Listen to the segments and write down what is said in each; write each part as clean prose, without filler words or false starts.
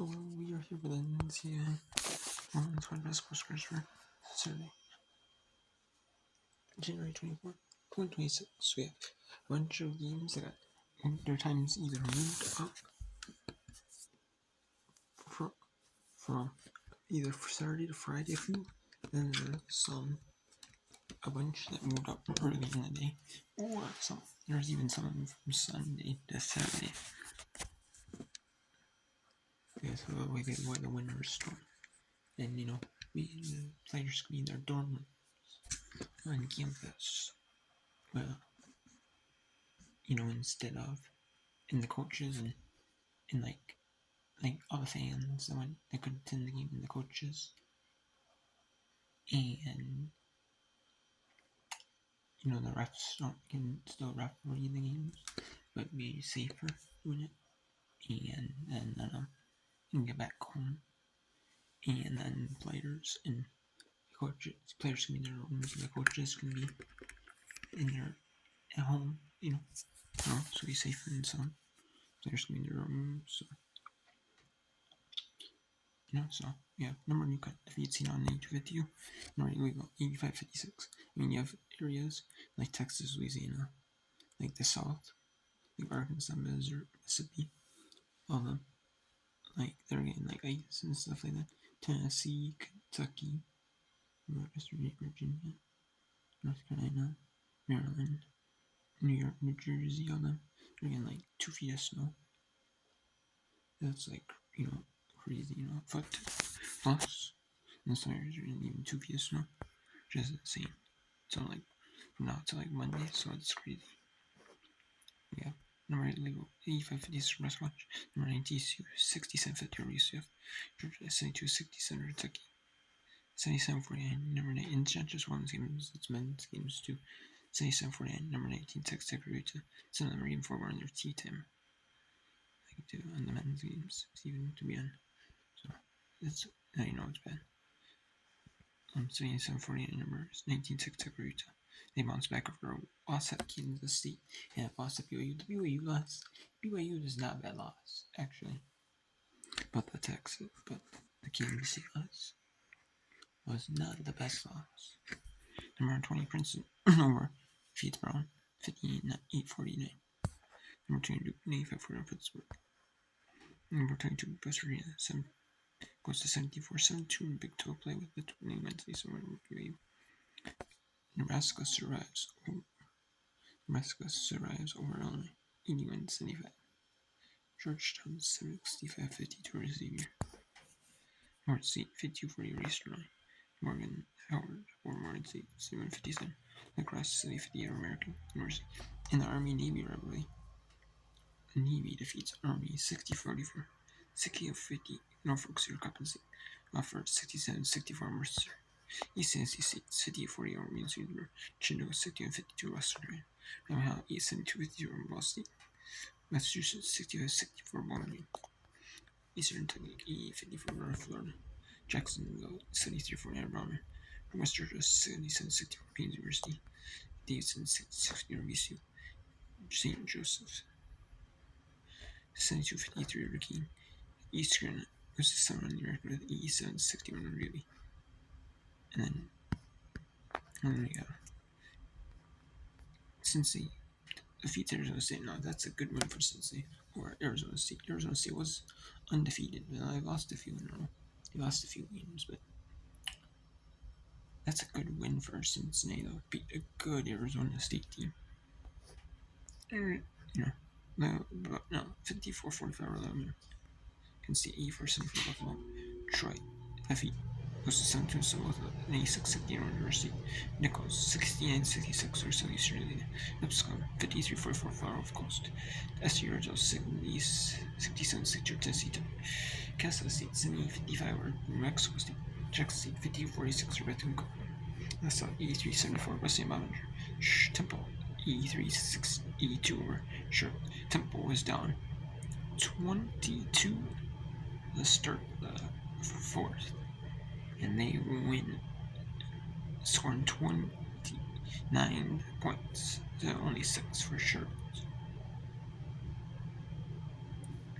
So we are here for the NCAA Women's College Basketball Scores for Saturday, January 24th, 2026. So we have a bunch of games that got their times either moved up from either Saturday to Friday, then there's a bunch that moved up early in the day, or there's even some from Sunday to Saturday. Yeah, so the way the winners start. And the players can be in their dorm rooms on campus. Well, instead of in the coaches and like all the fans that could attend the game and the coaches, and the refs can still referee the games, but be safer doing it, and then can get back home, and then players and players can be in their rooms, and the coaches can be in their at home, so be safer, and some players can be in their rooms. So yeah, number you cut if you'd seen on 8250, number we go 8556. You have areas like Texas, Louisiana, like the South, like Arkansas, Missouri, Mississippi, all of them, like they're getting like ice and stuff like that. Tennessee, Kentucky, West Virginia, North Carolina, Maryland, New York, New Jersey, all of them, they're getting like 2 feet of snow. That's like, crazy, foot plus. And some areas are even 2 feet of snow. Just insane. So like from now to like Monday, so it's crazy. Yeah. Number 8 legal 8556 West Watch. Number 9 TCU 6750 UCF. Georgia 7267 Kentucky. 7749. Number 9 in just women's games, it's men's games too. 7749. Number 19 Texas Tech Utah. Some of them are even forward on their tea time. Like too on the men's games. It's even to be on. So it's it's bad. 7749 numbers, 19 Texas Tech Utah. They bounced back after a loss at Kansas State and a loss at BYU. The BYU loss, BYU is not a bad loss, actually. But the Kansas State loss was not the best loss. Number 20 Princeton over Feeds Brown, 58-49. Number 22 85-49 Pittsburgh. Number 22 West Virginia, goes to 74-72 in Big 12 play with the winning Wednesday summer BYU. Nebraska survives over Illinois, 81-75. Georgetown 65-52 over Xavier. North State 52-40 East Illinois. Morgan Howard over Morgan State 7-57. Lacrosse City 58 American University. In the Army-Navy rivalry, the Navy defeats Army 60-44. 60-50 Norfolk Syracuse State. Offered 67-64 Mercer. East Tennessee State 58-40 over Minnesota. Chinooga 61-52 Western. Yamaha 72-52 over Ball State. Massachusetts 65-64 Bowling. Eastern Kentucky 54 over Florida. Jacksonville 73-49 Brown. West Georgia 77-64 Queen's University. Davidson 60 over BCU. St. Joseph 72-53 over Keene. Eastern was the summer on the record with 87-61 over Greeley. And then we got Cincy defeats Arizona State. No, that's a good win for Cincy or Arizona State. Arizona State was undefeated. Well, they lost a few in a row. They lost a few games, but that's a good win for Cincinnati, though. Beat a good Arizona State team. No, 54-45 11. Can see 84-74 Buffalo. Troy defeat goes to 7-2 so both 96-60 over University. Nichols 69-66 or Southeastern Indiana. Ipscomb 53-44 Flower of Coast. SU Rizzo 67-60 Tennessee Tech. Castle State 70-55 over New Mexico State. Jackson State 50-46 over Bethune Cookman. LaSalle 83-74 Wesleyan Boninger. Temple 83-82 over Charlotte. Temple was down 22 to start the fourth, and they win, scoring 29 points to only 6 for Charlotte.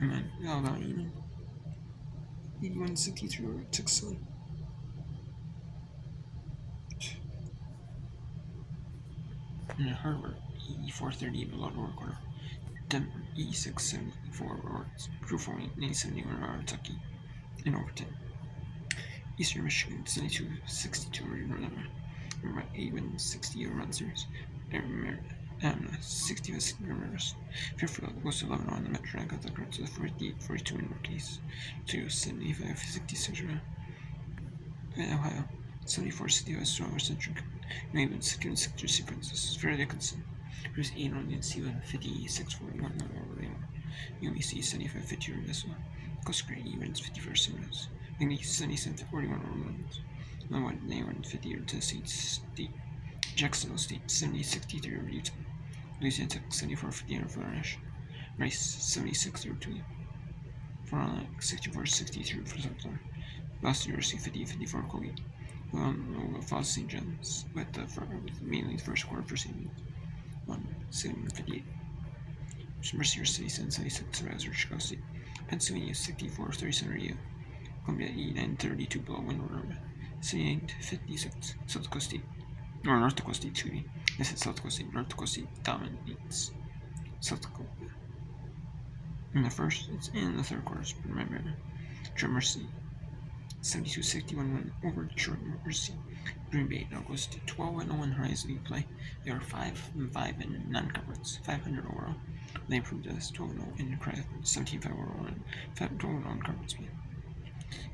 And then Alabama 81-63 over Texas. And Harvard, E430 below lower quarter. Denver, E674 over Drew 971 over Kentucky in overtime. Eastern Michigan, 72-62 over Northern. Remember, 81-60 over Run Series. 60-60 over Rivers. Fairfield goes to 11 on the Metro rank of the current to 48-42 in rookies. To 75-66 over Ohio. 74-65 strong over Central. New England, 6 sequences. Fair Dickinson. Bruce 8 on the NCAA, 56-41 over Lamar. UBC 75-50 over Minnesota. Coast Grade evens 51st series. English 77-41 over Williams. Illinois 91-50 over Tennessee State. Jacksonville State 70-63 over Utah. Louisiana Tech 74-50 over Florida National. Rice 76 over Tulane. Florida 64-63 for South Florida. Boston University 50-54 Colgate. Falls St. John's with mainly the first quarter for St. John's. 1-7-58. Mercier City 76 over Chicago State. Pennsylvania 64-37 over Yale. Columbia 89-32 below Windover. 78-56 South Dakota State. Or North Dakota State, excuse me. I said South Dakota State. North Dakota State dominates South Dakota. In the first and the third quarters, remember. Detroit Mercy 72-61 win over Detroit Mercy. Green Bay now goes to 12-1 Horizon League play. They are 5-5 in non-conference, 500 overall. They improved as 12-0 in 17-5 overall and 12-0 in conference play.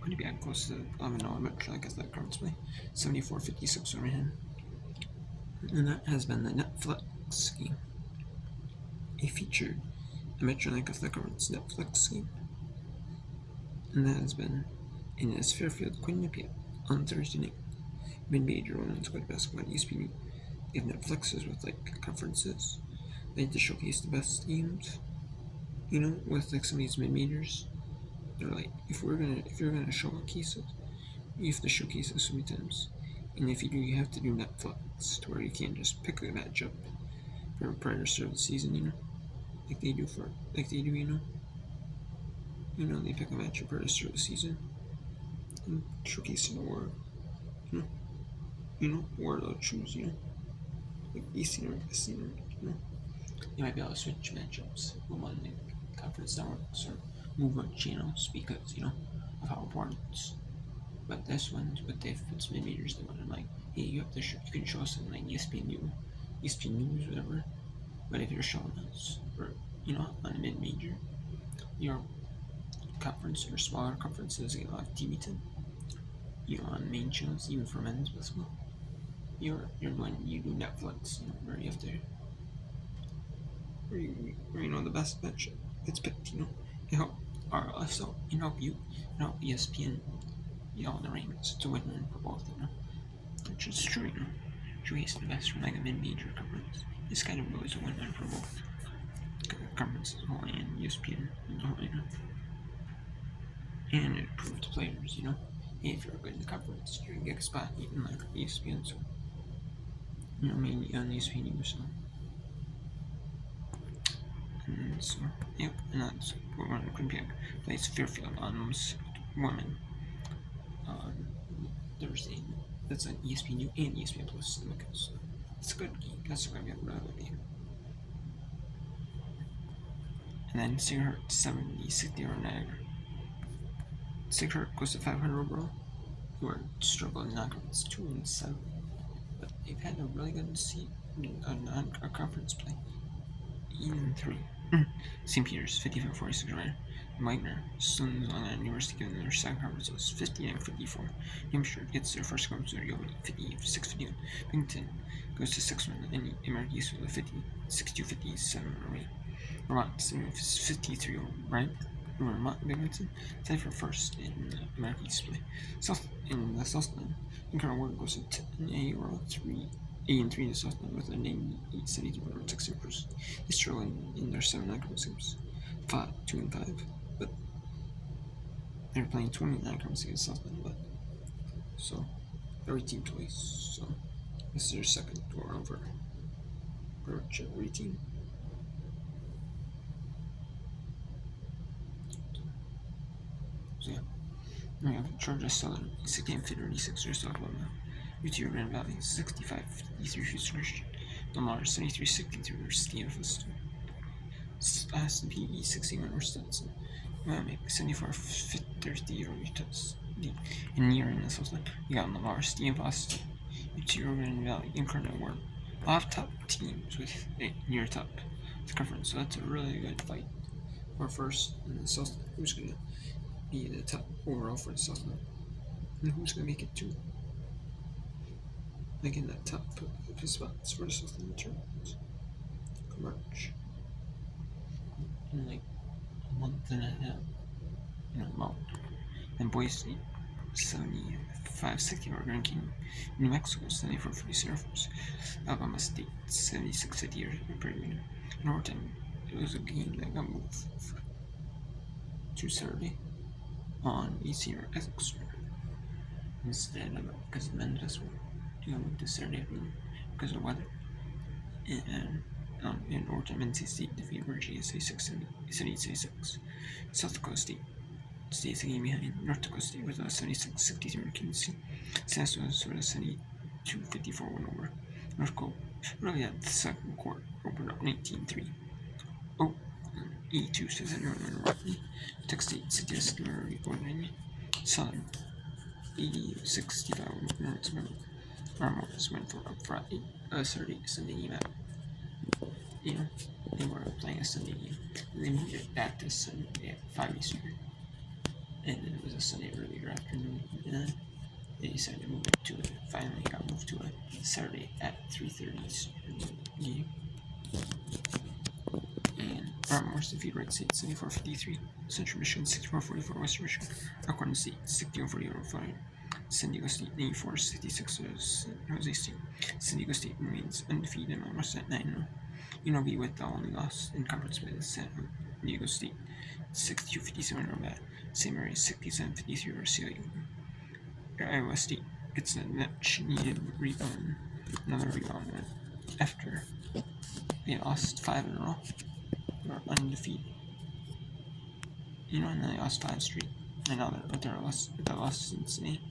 Quinnipiac goes to 11-0 Metro like that conference play, 74-56 over him. And that has been the Netflix game. It featured a Metrolink of the Conference Netflix game. And that has been in this Fairfield Quinnipiac on Thursday night. Mid-major women's college basketball at ESPN. They have Netflixes with like conferences. They had to showcase the best teams. You know, with like some of these mid-majors. They're like, if you're gonna showcase it, you have to showcase it so many times. And if you do, you have to do Netflix to where you can't just pick a matchup for prior to start of the season, you know? Like they do, you know? You know, they pick a matchup prior to start of the season and showcase it, or or they'll choose, you know? Like Eastern or Western, you know? You might be able to switch matchups from one conference networks or move on channels because, you know, of how important it's. But this one, but if it's mid-majors, they want to like, hey, you can show us on like ESPN News, whatever. But if you're showing us, or you know, on a mid-major, your conference or smaller conferences get a lot of TV time. You know, on main channels, even for men's basketball. You're when you do Netflix, you know, where you have to, where you know the best matchup it's picked, you know, to help RLS out, and help you, and help ESPN, you know, the ratings to win for both, you know. Which is true, you know. Choice the best from like a mid-major conference. It's kind of really a win-win for both conferences, whole and ESPN, you know. And it proves to players, you know, hey, if you're good in the conference, you're gonna get a spot even like ESPN, so you know, mainly on ESPN News, so. And so, yep, and that's what we're on Quinnipiac plays Fairfield on women on Thursday. That's on ESPN and ESPN Plus. So it's a good game. That's going to be a really good game. And then Sighart 70-60 over Niagara. Sighart goes to 500 overall. Who are struggling now. It's 2-7, but they've had a really good conference play. 8-3. St. Peter's 55-46 right. Wagner Suns on the University given their second conference was 59-54. New Hampshire gets their first conference over Yale 56-51. Binghamton goes to 6-1 and American East with a 62-57 away. Vermont 53 over Bryant. Vermont Binghamton tied for first in American East play. In the Southland, Colonel Ward goes to 10-8 or 3-3 to Southland with a 98-73 over Texas Rangers. They struggle in their 7 non-conference games, 2-5, but they're playing 29 conference against Southland, but so every team twice. So this is their second tour over for every team. So yeah, We have Georgia Southern, 1656ers, Oklahoma. UT Grand Valley, 6553 Houston Christian. Lamar, 7363 Stanford. PE 61 or Stetson. Miami, 74 50 Utah. And nearing this was like, you got Lamar, Stanford, UT Grand Valley, Incarnate Word. I'll have top teams with near top conference, so that's a really good fight. Or first in the South, who's going to be the top overall for the South, and who's going to make it to like in that top spots for the Southland tournament. March in like a month and a half, about. And Boise, 75-60 ranking. New Mexico, 74 for the Surfers. Alabama State, 76-50 in Northern. It was a game that got moved to Saturday on 18 or extra instead of because Mendes got moved to Saturday afternoon because of weather. And in overtime, NC State defeated Virginia 76. South Dakota State stays a game behind North Dakota State with a 76-63 in Kansas City. Saskatchewan sort of 72-54 win over North Dakota. Really, at the second quarter, opened up 19-3. Oh, E2 says anyone in Rocky. Texas State suggests Oregon. Southern 80-65 win. Ramos went for up Friday, Saturday, Sunday game at they were playing a Sunday game. They moved it back to Sunday at 5 Eastern. And then it was a Sunday earlier afternoon. And then they decided to move it to finally got moved to a Saturday at 3:30 Eastern game. And Morris defeated Wright State 74-53. Central Michigan 64-44. Western Michigan. Rockland State 61-40 San Diego State 94-66 Jose State. San Diego State remains undefeated and almost at 9-0. UNLV with the only loss in conference play is San Diego State 62-57 over that. St. Mary's 67-53 over CIU. Iowa State gets a much needed rebound, another rebound after they lost 5 in a row. They were undefeated. And then they lost 5 straight. And now they're lost to Cincinnati.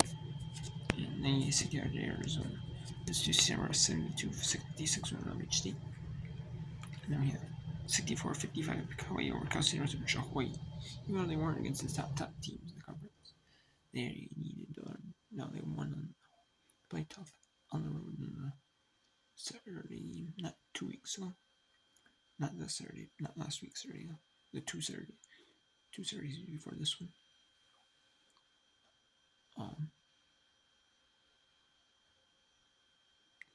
And then you see the other Arizona. It's just 72-66 over Long Beach State. And then we have 64-55 Hawaii over Cal State Northern Hawaii. Even though they weren't against the top teams in the conference, they needed to learn. Now they won and played tough on the road on Saturday, not 2 weeks ago. Not this Saturday, not last week Saturday, the two Saturdays before this one.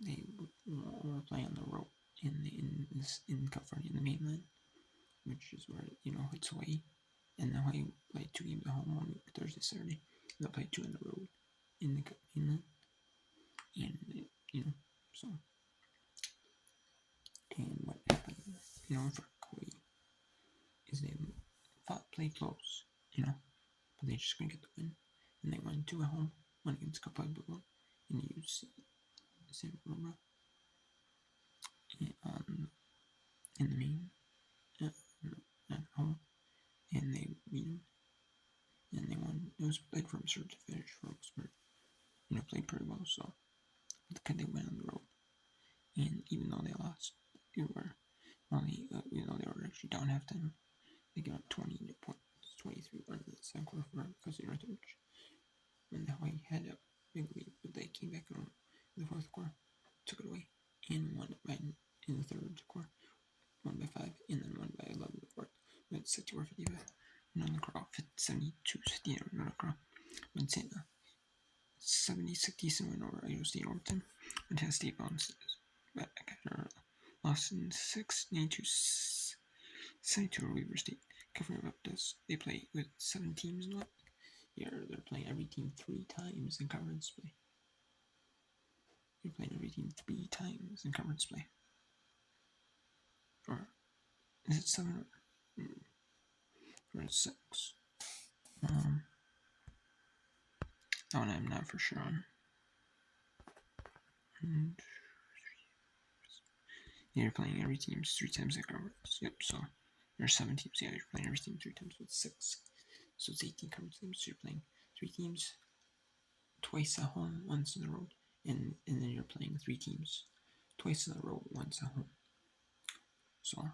They were playing on the road in California, in the mainland, which is where it's Hawaii, and then Hawaii played 2 games at home, 1 week Thursday, Saturday. They'll play 2 on the road in the mainland, and so. And what happened, for Hawaii is they played close, but they just couldn't get the win, and they won 2 at home, 1 against Kapalua below in the UC Santa Barbara, in the main at home, and they beat them, and they won. It was played from start to finish for the most part. Played pretty well, so they went on the road, and even though they lost, they were only they were actually down halftime. They got up 20 points, 23 in the second quarter because they were when the Hawaii had a big lead, but they came back in the fourth quarter, took it away, and won it in the third quarter. Won by 5, and then won by 11 in the fourth. Went 64-55. Northern Crow 72-60 over Northern Crow. Montana 70-67 win over Iowa State overtime. Montana State bounces back after lost in 72 over Weber State. California does. They play with 7 teams now. Yeah, they're playing every team 3 times in conference play. They're playing every team 3 times in conference play. Or is it 7 or 6? That one I'm not for sure on. And you're playing every team 3 times in conference. Yep, so there's 7 teams. Yeah, you're playing every team 3 times with 6. So it's 18 conference teams. So you're playing three teams, twice at home, once on the road, and then you're playing three teams, twice on the road, once at home. So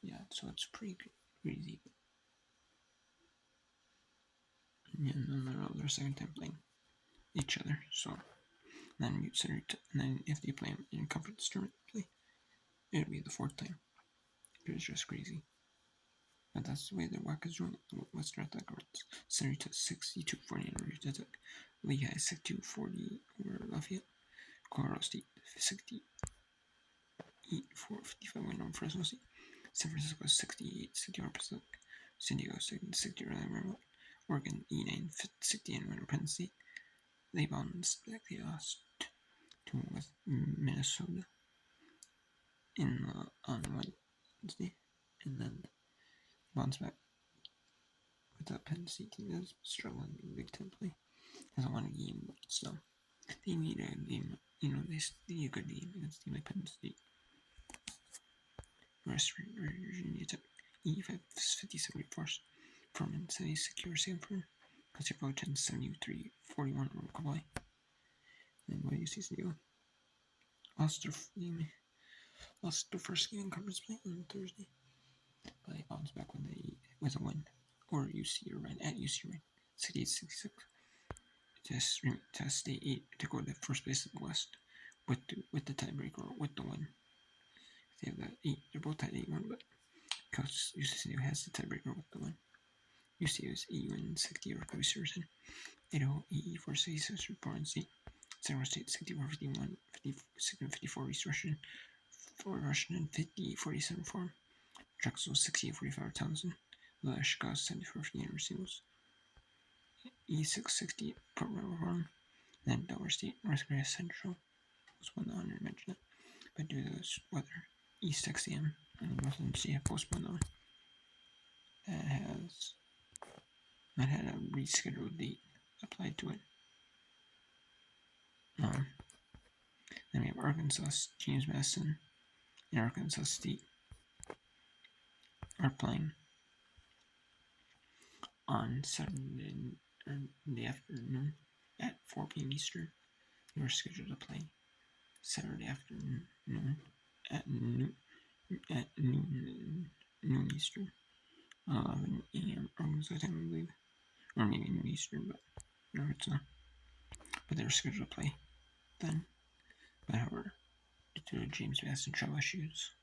yeah, so it's pretty crazy. Yeah, and then they're their second time playing each other. So then and then if they play in conference tournament play, it'll be the fourth time. It's just crazy. And that's the way the WAC is doing it. Western Athletic Conference. Sarita 62-40 over Utah. Lehigh 62-40 over Lafayette. Colorado State 68-55 win over Fresno State. San Francisco 68-60 over Pacific. San Diego 60 over Maryland. Oregon 89-60 win over Penn State. They bounced back. They lost to Minnesota on Wednesday, and then bounced back with that Penn State team that's struggling in Big Ten play. Hasn't won a game, but still, they need a game. They need a good game against a team like Penn State. West Virginia Tech 85-57 Furman 76 Sanford. Conservative 73-41 over Kauai. And what do you see, San Diego? Lost their first game in conference play on Thursday. But they bounced back with a win. Or UC or at UC Ryan. 68-66. To stay 8 to go to first place in the West with the tiebreaker or with the win. They have that 8. They're both at 8-1, but because UC has the tiebreaker with the win. UC is 81-60 over Kobe Serson. Idaho 84-66 for Portland State. San Jose State 64-51, 54 Russian and 50-47 for him. Drexel 68-45 Townsend. Chicago 74-58 Receivers. E6-60 Program for him. Then Delaware State, North Korea Central was 100, I mentioned it. But due to this weather, East XAM and Northern State have postponed that one. That had a rescheduled date applied to it. Then we have Arkansas, James Madison, and Arkansas State are playing on Saturday in the afternoon at 4 p.m. Eastern. They were scheduled to play Saturday afternoon at noon Eastern, 11 a.m. Arkansas time, I believe, or maybe noon Eastern, but no, it's not. But they were scheduled to play then. But however, due to James Madison travel issues,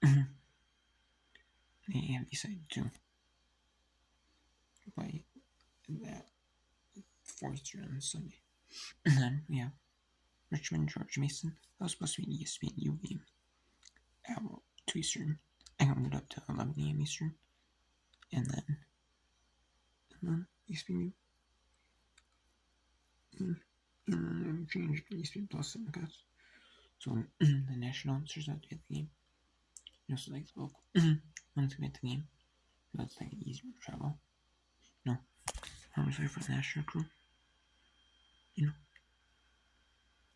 they have decided to play that 4th on Sunday. And then we have Richmond, George Mason. That was supposed to be an ESPNU game at 2 Eastern. I got moved up to 11 a.m. Eastern. And then ESPNU. And then changed to ESPN Plus simulcast. So the national announcers have to get the game. Just like the local ones who get the game. So that's like easier to travel. No. I'm sorry for the national crew. You know.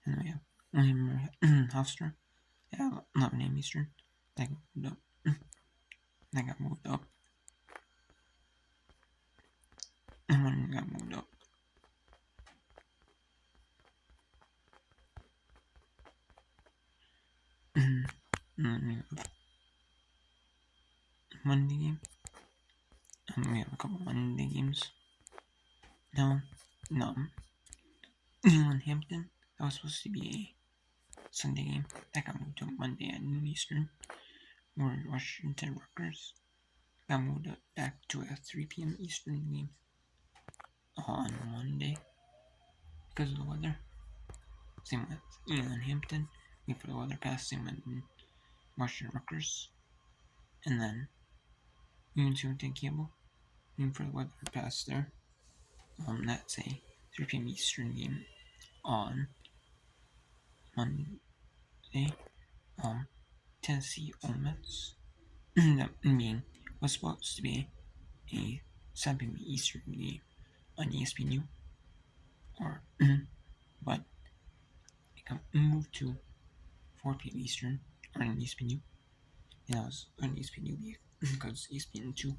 And then we have William Hofstra at 11 a.m. Eastern. That got moved up. And one got moved up. And then we have Monday game. And we have a couple Monday games. No. England Hampton. That was supposed to be a Sunday game. That got moved to Monday at noon Eastern. Or Washington Rutgers got moved back to a 3 p.m. Eastern game on Monday because of the weather. Same with England Hampton. Wait for the weather pass. Same with Washington Rutgers. And then UNC Campbell. Waiting for the weather pass there. That's a 3 p.m. Eastern game on Monday. Tennessee Ole Miss. That mean was supposed to be a 7 p.m. Eastern game on ESPNU, but it got moved to 4 p.m. Eastern on ESPNU, and that was on ESPNU because ESPN2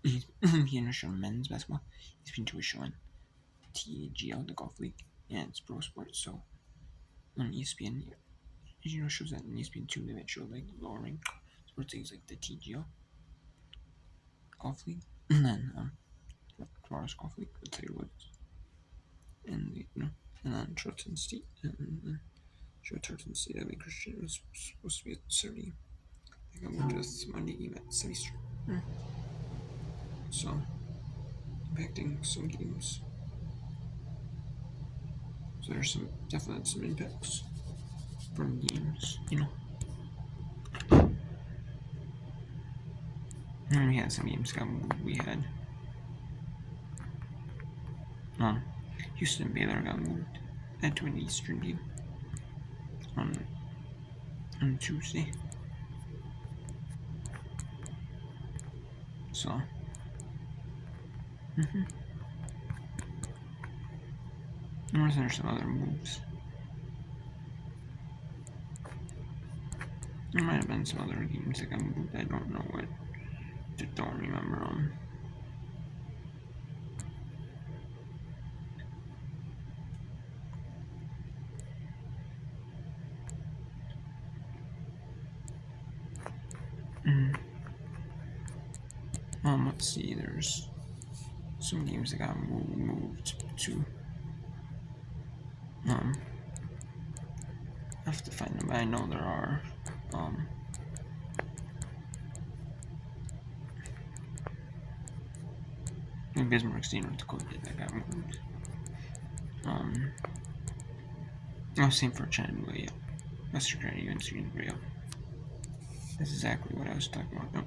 he's been showing men's basketball. He's been to a show on TGL, the golf league, and it's pro sports. So on ESPN, shows that on ESPN2 they show like lower rank sports leagues like the TGL golf league, and then tomorrow's golf league with Tiger Woods, and and then Charlton State, and then Charlton State. I think Christian was supposed to be at 30. I think I'm just Monday game at 70 Street. So impacting some games. So there's definitely some impacts from games, And we had some games got moved. We had Houston Baylor got moved to an Eastern game on Tuesday. So and there's some other moves. There might have been some other games that got moved. I don't know what. Just don't remember them. Let's see. There's some games that got moved to. I have to find them. I know there are. Bismarck State, North Dakota that got moved. Same for Chattanooga, yeah. Western Carolina, UNC, yeah. That's exactly what I was talking about.